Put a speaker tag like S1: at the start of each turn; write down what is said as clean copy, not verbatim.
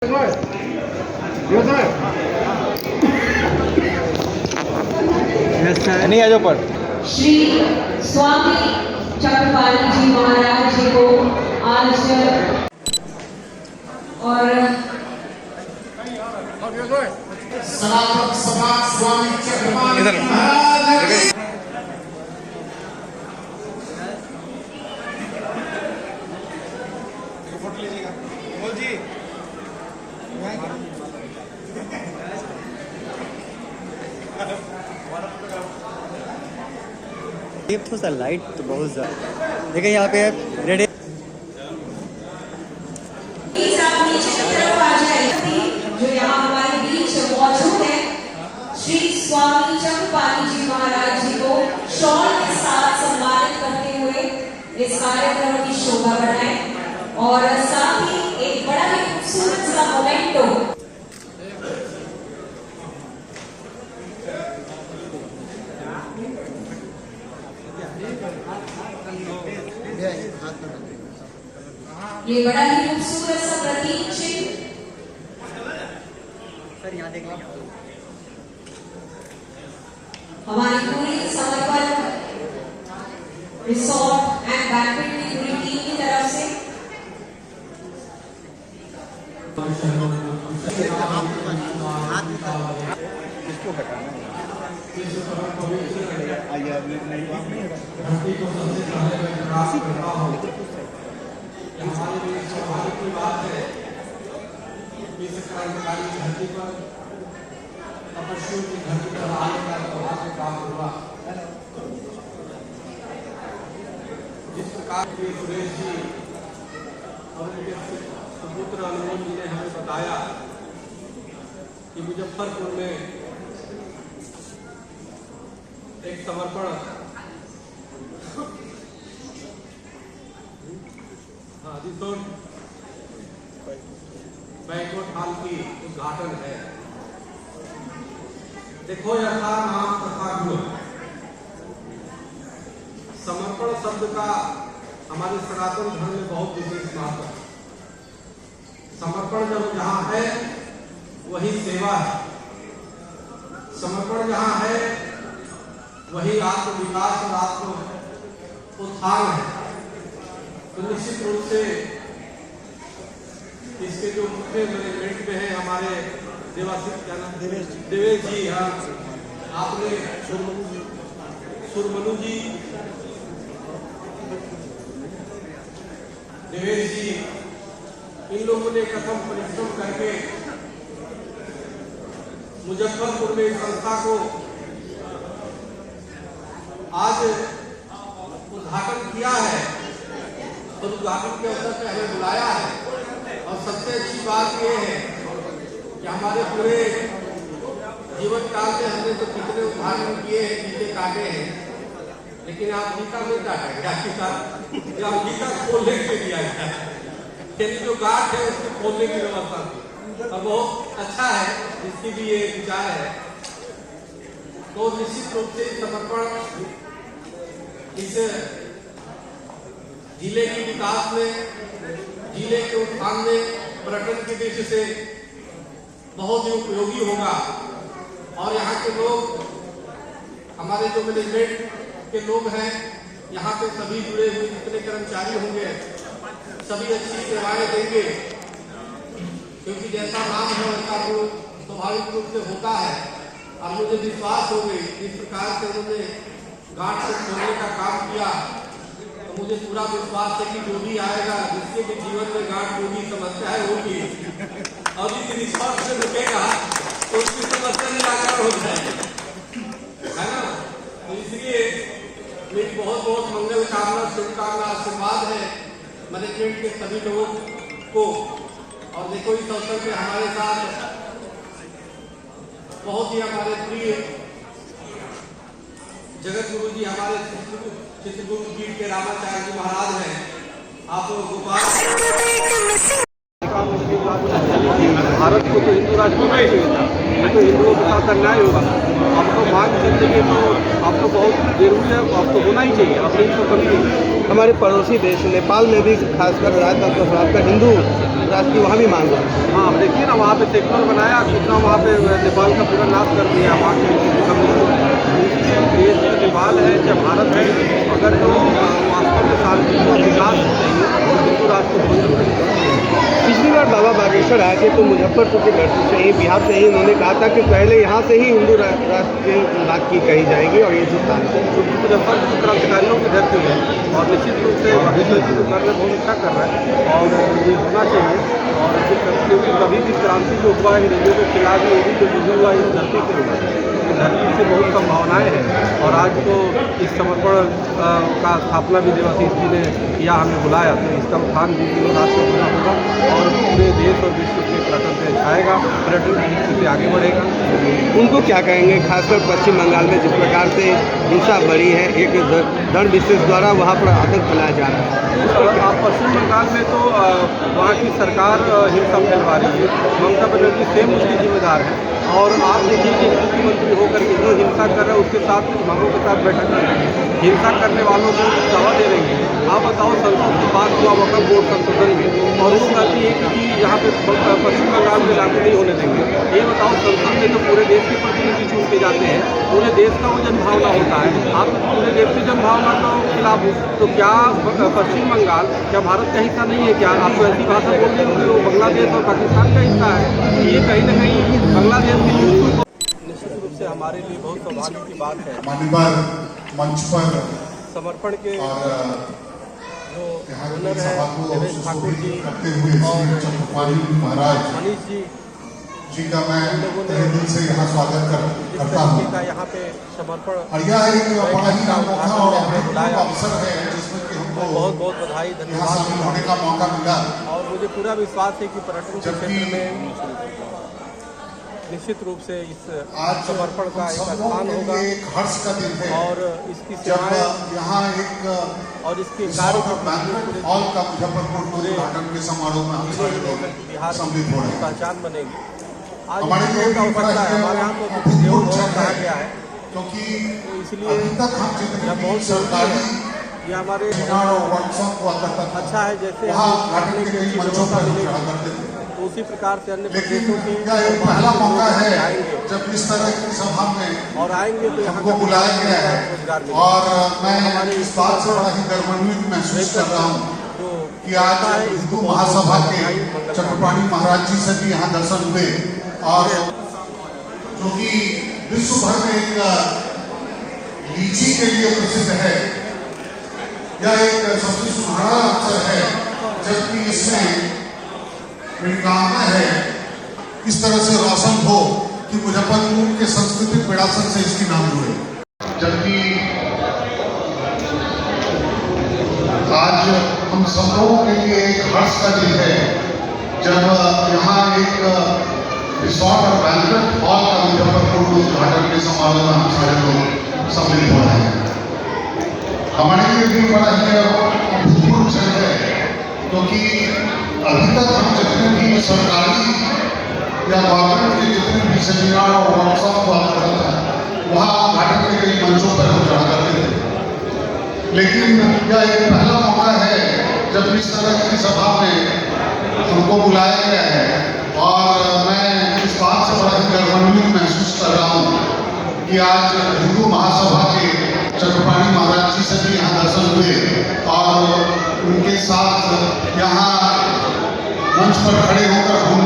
S1: नहीं आ जाओ पर
S2: श्री स्वामी चक्रपाणी जी महाराज जी को आज और
S3: सनातन समाज स्वामी चक्रपाणी
S1: इधर
S3: महाराज
S1: फोटो लीजिएगा बोल जी
S4: थोड़ा सा लाइट तो बहुत ज़्यादा देखिए यहाँ पे रेड
S2: जो यहाँ हमारे बीच मौजूद है श्री स्वामी चक्रपाणी जी महाराज जी को शॉल के साथ सम्मानित करते हुए इस कार्यक्रम की शोभा बढ़ाएं और साथ ही एक बड़ा ही खूबसूरत सा मोमेंटो ये बड़ा ही खूबसूरत सा प्रतीक चिन्ह
S4: सर यहाँ देख लीजिए
S2: हमारी पूरी समर्पण रिसोर्ट एंड बैंक्वेट की पूरी टीम की तरफ से
S1: किसको हटाना
S3: इस क्रांतिकारी धरती पर तपस्वियों की धरती पर आने का सौभाग्य प्राप्त हुआ। जिस प्रकार के सुरेश जी और उनके सुपुत्र अनमोल जी ने हमें बताया कि मुजफ्फरपुर में एक समर्पण बैंक्वेट हॉल की उद्घाटन है। देखो यथा नाम तथा गुण। समर्पण शब्द का हमारे सनातन धर्म में बहुत विशेष महत्व है। समर्पण जब जहां है वही सेवा है। समर्पण जहां है वही आत्मविकास और आत्म उत्थान है। तो निश्चित रूप से इसके जो मुख्य मैनेजमेंट में है हमारे देवासित क्या नाम देवेश जी। हाँ, आपने सुरमनु जी देवेश जी इन लोगों ने कठोर परिश्रम करके मुजफ्फरपुर में इस संस्था को आज उद्घाटन किया है और उद्घाटन के अवसर पर हमें बुलाया है। और सबसे अच्छी बात यह है कि हमारे पूरे जीवन काल में हमने तो कितने उदाहरण किए हैं, गीते काटे हैं, लेकिन आप गीता में काटा गया गीता खोलने के लिए दिया गया है। जो गाठ है उसको खोलने की व्यवस्था थी और बहुत अच्छा है, इसकी भी ये विचार है। तो निश्चित रूप से समर्पण इस जिले के विकास में, जिले के उत्थान में, पर्यटन की दृष्टि से बहुत ही उपयोगी होगा। और यहाँ के लोग, हमारे जो मैनेजमेंट के लोग हैं, यहाँ पे सभी जुड़े हुए जितने कर्मचारी होंगे सभी अच्छी सेवाएं देंगे, क्योंकि जैसा नाम है वैसा वो स्वाभाविक रूप से होता है। और मुझे विश्वास हो गई जिस प्रकार से उन्होंने गांठ को खोलने का काम किया, तो मुझे पूरा विश्वास है कि जो भी आएगा, जिसके भी जीवन में गांठ होगी, समस्याएं होगी, और जिस विश्वास से रुकेगा तो उसकी समस्या निराकरण हो जाएगी, है ना। तो इसलिए मेरी बहुत बहुत मंगल कामना, शुभकामना, आशीर्वाद है मैनेजमेंट के सभी लोगों को। और देखो इस अवसर पे हमारे साथ बहुत ही हमारे प्रिय जगत गुरु जी, हमारे चित्रगुरु पीठ के रामाचार्य जी महाराज हैं। आप गोपाल भारत को तो हिंदू राष्ट्र बनाना चाहिए था, नहीं तो हिंदुओं के साथ अन्याय होगा। अब तो मान जिंदगी तो अब तो बहुत जरूरी है, अब तो होना ही चाहिए, अब तो कभी नहीं।
S5: हमारे पड़ोसी देश नेपाल में भी खासकर राजतंत्र हिंदू राष्ट्र की वहाँ भी मांग है।
S1: हाँ देखिए ना, वहाँ पे सेक्टर बनाया, कितना वहाँ पे नेपाल का पूरा नाश कर दिया वहाँ के देश में नेपाल है चाहे भारत है, अगर जो वास्तव में शांति और विकास चाहिए तो हिंदू राष्ट्र को बहुत जरूरी है।
S5: पिछली बार बाबा बागेश्वर आए थे तो मुजफ्फरपुर के धरती से ही, बिहार से ही उन्होंने कहा था कि पहले यहाँ से ही हिंदू राष्ट्र की बात की कही जाएगी और ये सिद्धांत है।
S1: क्योंकि मुजफ्फरपुर क्रांतिकारियों की धरती है और निश्चित रूप से बागेश्वर जी को करना बहुत अच्छा कर रहा है और ये होना चाहिए। और क्योंकि कभी भी क्रांति जो हुआ अंग्रेजों के खिलाफ ये भी जो युद्ध हुआ इस धरती से हुआ, इस धरती से बहुत संभावनाएं हैं। और आज को इस समर्पण का स्थापना भी देवाशीष जी ने किया, हमें बुलाया, तो इसका उत्थान भी राष्ट्र होना होगा और पूरे देश और विश्व के पर्यटन से छाएगा, पर्यटन की दृष्टि से आगे बढ़ेगा।
S5: उनको क्या कहेंगे, खासकर पश्चिम बंगाल में जिस प्रकार से हिंसा बढ़ी है, एक दल विशेष द्वारा वहाँ पर आतंक फैलाया जा रहा है।
S1: पश्चिम बंगाल में तो वहाँ की सरकार हिंसा फैलवा रही है, ममता बनर्जी स्वयं उसकी जिम्मेदार है। और आप देखिए कि मुख्यमंत्री होकर के जो हिंसा कर रहे हैं उसके साथ लोगों के साथ बैठक कर रहे हैं, हिंसा करने वालों को दवा दे रही है। आप बताओ, संसद से पास हुआ वक्फ बोर्ड संशोधन में और वो कहती है कि यहाँ पे पश्चिम बंगाल में लागू नहीं होने देंगे। ये बताओ, संसद में तो पूरे देश के प्रतिनिधि चुन के जाते हैं, पूरे देश का वो जनभावना होता है, आप पूरे देश की जनभावना के खिलाफ हो, तो क्या पश्चिम बंगाल क्या भारत का हिस्सा नहीं है? क्या आप तो ऐसी भाषा बोल रहे हो कि वो बांग्लादेश और पाकिस्तान का हिस्सा है? ये कहीं ना कहीं बांग्लादेश की निश्चित रूप से हमारे लिए बहुत सौभाग्य की बात है।
S6: मान्यवर मंच पर
S1: समर्पण के जो ओनर है
S6: सभा को
S1: देवेश ठाकुर जी
S6: करते हुए
S1: और
S6: चंद्रपाल महाराज
S1: मनीष
S6: जी का मैं तहे दिल से यहाँ स्वागत करता हूँ।
S1: का यहाँ पे समर्पण
S6: और यह एक बड़ा ही अनोखा और अभूतपूर्व अवसर है जिसमें कि हमको
S1: बहुत बहुत बधाई,
S6: यहाँ
S1: धन्यवाद।
S6: शामिल होने का मौका मिला।
S1: और मुझे पूरा विश्वास है कि पर्यटन के क्षेत्र में निश्चित रूप से इस
S6: आज
S1: समर्पण का एक
S6: सब
S1: स्थान
S6: लोगों
S1: होगा
S6: के लिए एक हर्ष का दिन है
S1: और इसकी
S6: जब
S1: सेवाएं
S6: यहाँ एक
S1: और इसके
S6: कार्य
S1: कार्य
S6: बैंक्वेट हॉल का मुजफ्फरपुर में उद्घाटन के समारोह में हम सारे लोग
S1: बिहार
S6: सम्मिलित हो रहे
S1: की
S6: हैं।
S1: पहचान बनेगी। आज
S6: हमारे लिए
S1: का
S6: भी बड़ा
S1: उपलक्ष्य है, हमारे यहाँ तो देव भवन कहा गया है,
S6: क्योंकि
S1: तो इसलिए
S6: अभी तक हम जितने
S1: यह
S6: भी
S1: बहुत
S6: सरकारी
S1: ये हमारे
S6: सेमिनार और वर्कशॉप हुआ करता था
S1: अच्छा है। जैसे
S6: वहाँ
S1: हम
S6: उद्घाटन
S1: अपने
S6: के
S1: की
S6: कई मंचों
S1: व्यवस्था
S6: पर हम
S1: मिलेगी,
S6: चढ़ा करते थे,
S1: तो उसी प्रकार से अन्य
S6: लेकिन
S1: प्रदेशों के
S6: यह एक पहला मौका है
S1: आएंगे
S6: जब इस तरह की सभा में
S1: और आएंगे तो यहाँ
S6: हमको बुलाया गया है।
S1: रोजगार मिलेगा।
S6: और मैं इस बात से बड़ा ही गर्वान्वित महसूस कर रहा हूँ
S1: जो
S6: कि आज हिंदू महासभा के चक्रपाणी महाराज जी से भी यहाँ दर्शन हुए और जो कि विश्व भर में एक लीची के लिए प्रसिद्ध है। यह एक सबसे सुनहरा अवसर है, जबकि इसमें मेरी कामना है इस तरह से रोशन हो कि मुजफ्फरपुर के सांस्कृतिक विरासत से इसकी नाम जुड़े। जबकि आज हम सब लोगों के लिए एक हर्ष का दिन है जब यहाँ एक रिसोर्ट और बैंक्वेट हॉल का मुजफ्फरपुर में उद्घाटन के समारोह में हम सारे लोग सम्मिलित हो रहे हैं। हमारे लिए भी बड़ा ही अभूतपूर्व क्षण है, क्योंकि अभी तक हम जितने भी सरकारी या गवर्नमेंट के जितने भी सेमिनार और वर्कशॉप हुआ करता था वहाँ उद्घाटन के कई मंचों पर हम चढ़ा करते थे, लेकिन यह एक पहला मौका है जब इस तरह की सभा में हमको बुलाया गया है। और मैं इस बात से बड़ा ही गर्वान्वित महसूस कर रहा हूँ कि आज हिंदू महासभा के चक्रपाणी महाराज जी से भी यहाँ दर्शन हुए और उनके साथ यहाँ मंच पर खड़े होकर हम